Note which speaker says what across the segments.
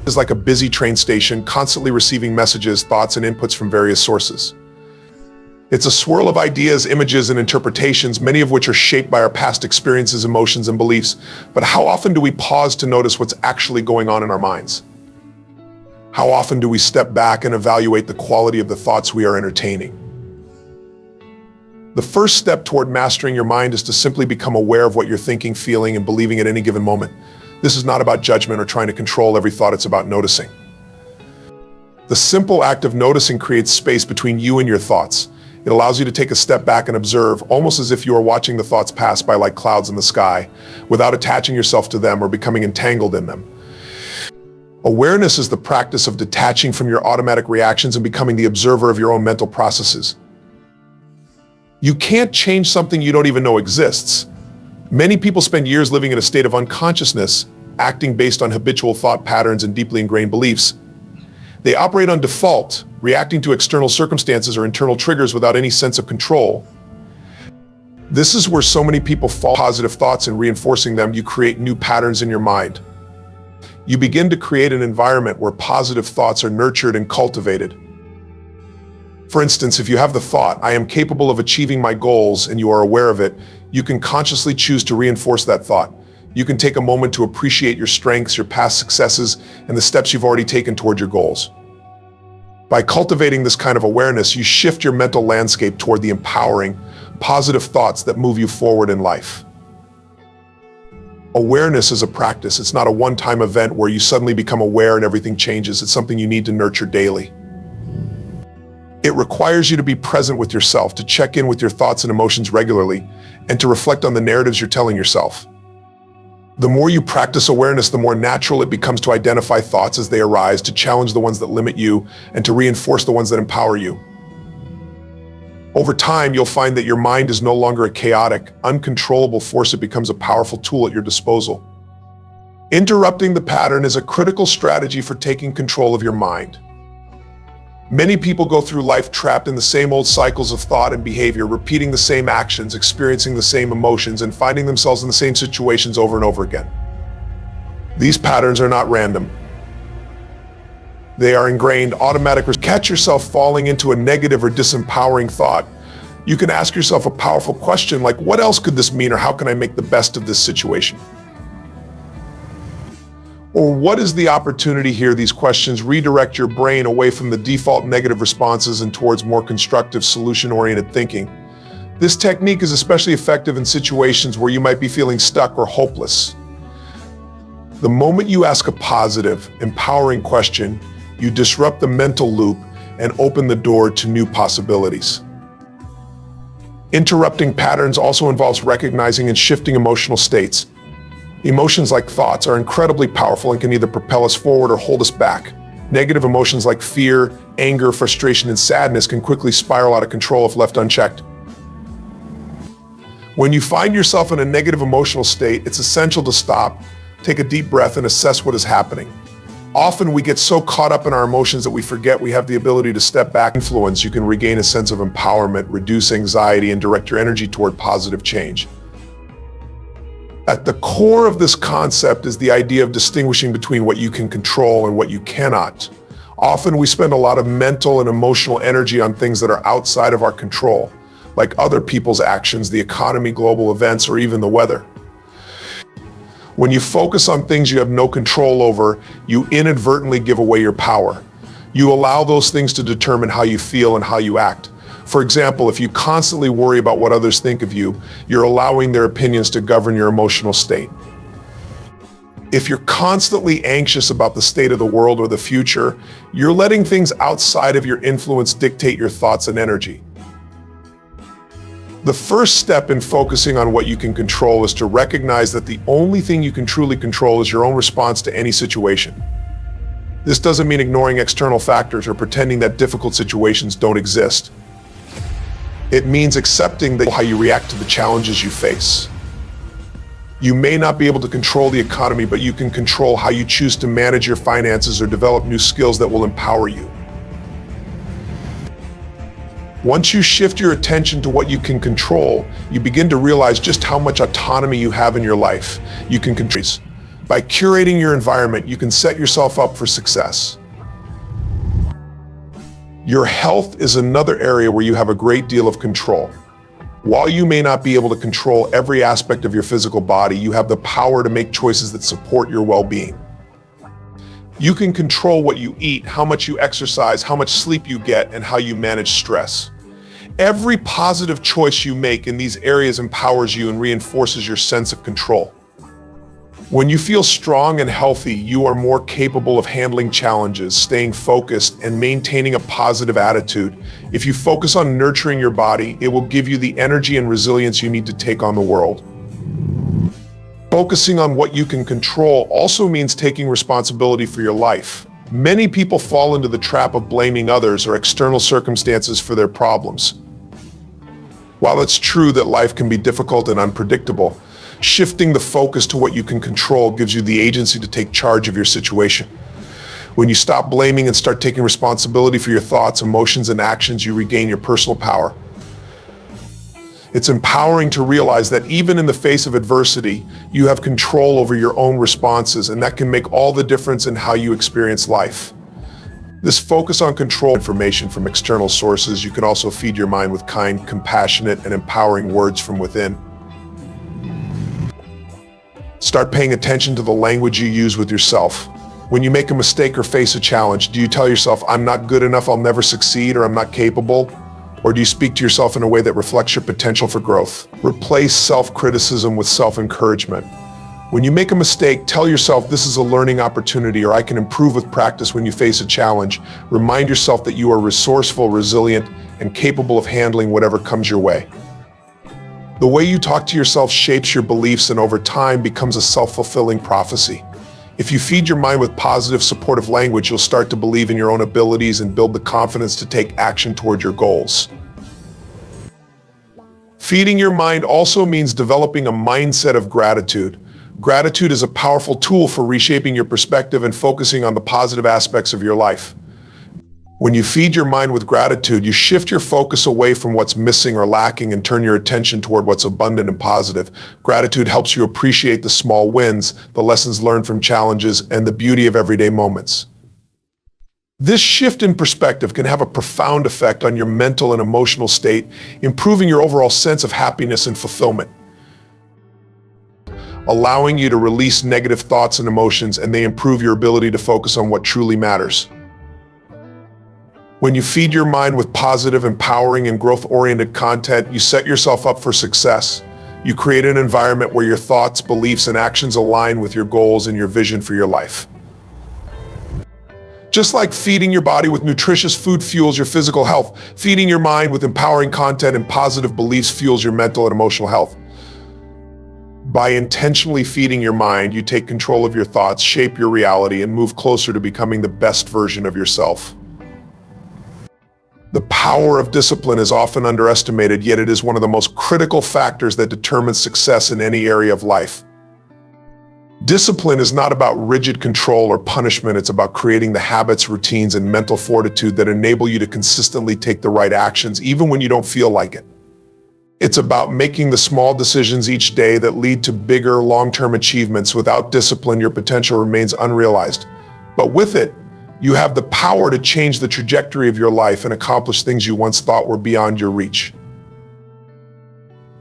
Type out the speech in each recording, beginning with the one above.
Speaker 1: Is like a busy train station, constantly receiving messages, thoughts, and inputs from various sources. It's a swirl of ideas, images, and interpretations, many of which are shaped by our past experiences, emotions, and beliefs. But how often do we pause to notice what's actually going on in our minds? How often do we step back and evaluate the quality of the thoughts we are entertaining? The first step toward mastering your mind is to simply become aware of what you're thinking, feeling, and believing at any given moment. This is not about judgment or trying to control every thought, it's about noticing. The simple act of noticing creates space between you and your thoughts. It allows you to take a step back and observe, almost as if you are watching the thoughts pass by like clouds in the sky, without attaching yourself to them or becoming entangled in them. Awareness is the practice of detaching from your automatic reactions and becoming the observer of your own mental processes. You can't change something you don't even know exists. Many people spend years living in a state of unconsciousness, acting based on habitual thought patterns and deeply ingrained beliefs. They operate on default, reacting to external circumstances or internal triggers without any sense of control. This is where so many people fall. Positive thoughts and reinforcing them, you create new patterns in your mind. You begin to create an environment where positive thoughts are nurtured and cultivated. For instance, if you have the thought, "I am capable of achieving my goals," and you are aware of it, you can consciously choose to reinforce that thought. You can take a moment to appreciate your strengths, your past successes, and the steps you've already taken toward your goals. By cultivating this kind of awareness, you shift your mental landscape toward the empowering, positive thoughts that move you forward in life. Awareness is a practice. It's not a one-time event where you suddenly become aware and everything changes. It's something you need to nurture daily. It requires you to be present with yourself, to check in with your thoughts and emotions regularly, and to reflect on the narratives you're telling yourself. The more you practice awareness, the more natural it becomes to identify thoughts as they arise, to challenge the ones that limit you, and to reinforce the ones that empower you. Over time, you'll find that your mind is no longer a chaotic, uncontrollable force. It becomes a powerful tool at your disposal. Interrupting the pattern is a critical strategy for taking control of your mind. Many people go through life trapped in the same old cycles of thought and behavior, repeating the same actions, experiencing the same emotions, and finding themselves in the same situations over and over again. These patterns are not random. They are ingrained, automatic. Catch yourself falling into a negative or disempowering thought. You can ask yourself a powerful question like, what else could this mean, or how can I make the best of this situation? Or what is the opportunity here? These questions redirect your brain away from the default negative responses and towards more constructive, solution-oriented thinking. This technique is especially effective in situations where you might be feeling stuck or hopeless. The moment you ask a positive, empowering question, you disrupt the mental loop and open the door to new possibilities. Interrupting patterns also involves recognizing and shifting emotional states. Emotions like thoughts are incredibly powerful and can either propel us forward or hold us back. Negative emotions like fear, anger, frustration, and sadness can quickly spiral out of control if left unchecked. When you find yourself in a negative emotional state, it's essential to stop, take a deep breath, and assess what is happening. Often we get so caught up in our emotions that we forget we have the ability to step back. Influence, you can regain a sense of empowerment, reduce anxiety, and direct your energy toward positive change. At the core of this concept is the idea of distinguishing between what you can control and what you cannot. Often we spend a lot of mental and emotional energy on things that are outside of our control, like other people's actions, the economy, global events, or even the weather. When you focus on things you have no control over, you inadvertently give away your power. You allow those things to determine how you feel and how you act. For example, if you constantly worry about what others think of you, you're allowing their opinions to govern your emotional state. If you're constantly anxious about the state of the world or the future, you're letting things outside of your influence dictate your thoughts and energy. The first step in focusing on what you can control is to recognize that the only thing you can truly control is your own response to any situation. This doesn't mean ignoring external factors or pretending that difficult situations don't exist. It means accepting how you react to the challenges you face. You may not be able to control the economy, but you can control how you choose to manage your finances or develop new skills that will empower you. Once you shift your attention to what you can control, you begin to realize just how much autonomy you have in your life. You can control. By curating your environment, you can set yourself up for success. Your health is another area where you have a great deal of control. While you may not be able to control every aspect of your physical body, you have the power to make choices that support your well-being. You can control what you eat, how much you exercise, how much sleep you get, and how you manage stress. Every positive choice you make in these areas empowers you and reinforces your sense of control. When you feel strong and healthy, you are more capable of handling challenges, staying focused, and maintaining a positive attitude. If you focus on nurturing your body, it will give you the energy and resilience you need to take on the world. Focusing on what you can control also means taking responsibility for your life. Many people fall into the trap of blaming others or external circumstances for their problems. While it's true that life can be difficult and unpredictable, shifting the focus to what you can control gives you the agency to take charge of your situation. When you stop blaming and start taking responsibility for your thoughts, emotions, and actions, you regain your personal power. It's empowering to realize that even in the face of adversity, you have control over your own responses, and that can make all the difference in how you experience life. This focus on control information from external sources, you can also feed your mind with kind, compassionate, and empowering words from within. Start paying attention to the language you use with yourself. When you make a mistake or face a challenge, do you tell yourself, "I'm not good enough, I'll never succeed," or "I'm not capable"? Or do you speak to yourself in a way that reflects your potential for growth? Replace self-criticism with self-encouragement. When you make a mistake, tell yourself, "This is a learning opportunity," or "I can improve with practice." When you face a challenge, remind yourself that you are resourceful, resilient, and capable of handling whatever comes your way. The way you talk to yourself shapes your beliefs and over time becomes a self-fulfilling prophecy. If you feed your mind with positive, supportive language, you'll start to believe in your own abilities and build the confidence to take action toward your goals. Feeding your mind also means developing a mindset of gratitude. Gratitude is a powerful tool for reshaping your perspective and focusing on the positive aspects of your life. When you feed your mind with gratitude, you shift your focus away from what's missing or lacking and turn your attention toward what's abundant and positive. Gratitude helps you appreciate the small wins, the lessons learned from challenges, and the beauty of everyday moments. This shift in perspective can have a profound effect on your mental and emotional state, improving your overall sense of happiness and fulfillment, allowing you to release negative thoughts and emotions, and they improve your ability to focus on what truly matters. When you feed your mind with positive, empowering, and growth-oriented content, you set yourself up for success. You create an environment where your thoughts, beliefs, and actions align with your goals and your vision for your life. Just like feeding your body with nutritious food fuels your physical health, feeding your mind with empowering content and positive beliefs fuels your mental and emotional health. By intentionally feeding your mind, you take control of your thoughts, shape your reality, and move closer to becoming the best version of yourself. The power of discipline is often underestimated, yet it is one of the most critical factors that determines success in any area of life. Discipline is not about rigid control or punishment. It's about creating the habits, routines, and mental fortitude that enable you to consistently take the right actions, even when you don't feel like it. It's about making the small decisions each day that lead to bigger, long-term achievements. Without discipline, your potential remains unrealized. But with it, you have the power to change the trajectory of your life and accomplish things you once thought were beyond your reach.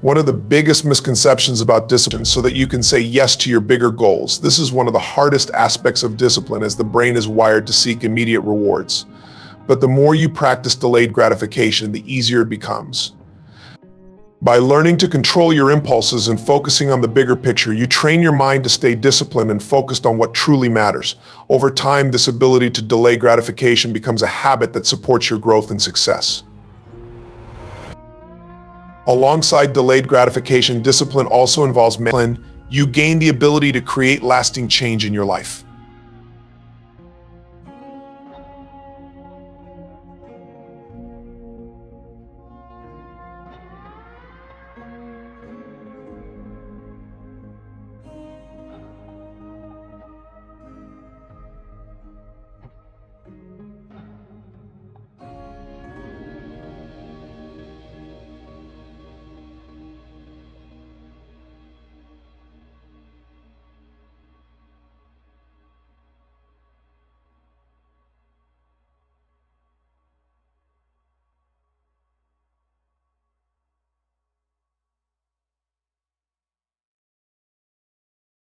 Speaker 1: One of the biggest misconceptions about discipline is so that you can say yes to your bigger goals. This is one of the hardest aspects of discipline, as the brain is wired to seek immediate rewards. But the more you practice delayed gratification, the easier it becomes. By learning to control your impulses and focusing on the bigger picture, you train your mind to stay disciplined and focused on what truly matters. Over time, this ability to delay gratification becomes a habit that supports your growth and success. Alongside delayed gratification, discipline also involves discipline. You gain the ability to create lasting change in your life.